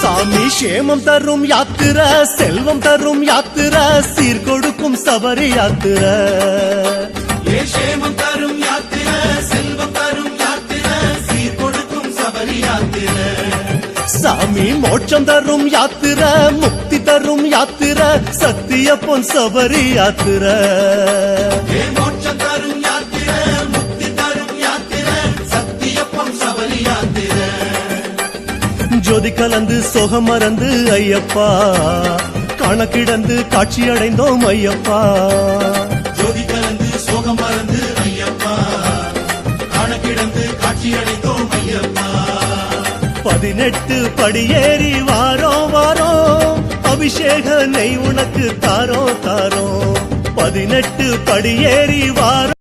சாமி சேமம் தரும் யாத்திர, செல்வம் தரும் யாத்திர, சீர் கொடுக்கும் சபரி யாத்திர. சேமம் தரும் யாத்திர, செல்வம் தரும் யாத்திர, சீர் கொடுக்கும் சபரி யாத்திர. சாமி மோட்சம் தரும் யாத்திர, முக்தி தரும் யாத்திர, சத்திய பொன் சபரி யாத்திர. மோட்சம் தரும் யாத்திர, முக்தி தரும் யாத்திர, சத்திய பொன் சபரி யாத்திர. ஜோதி கலந்து சோகம் மறந்து ஐயப்பா, கணக்கிடந்து காட்சி அடைந்தோம் ஐயப்பா. ஜோதி கலந்து சோகம் மறந்து ஐயப்பா, கணக்கிடந்து காட்சி அடைந்தோம் ஐயப்பா. 18 படியேறி வாரோம் வாரோம், அபிஷேக நெய் உனக்கு தாரோ தாரோ. 18 படியேறி வாரோம்.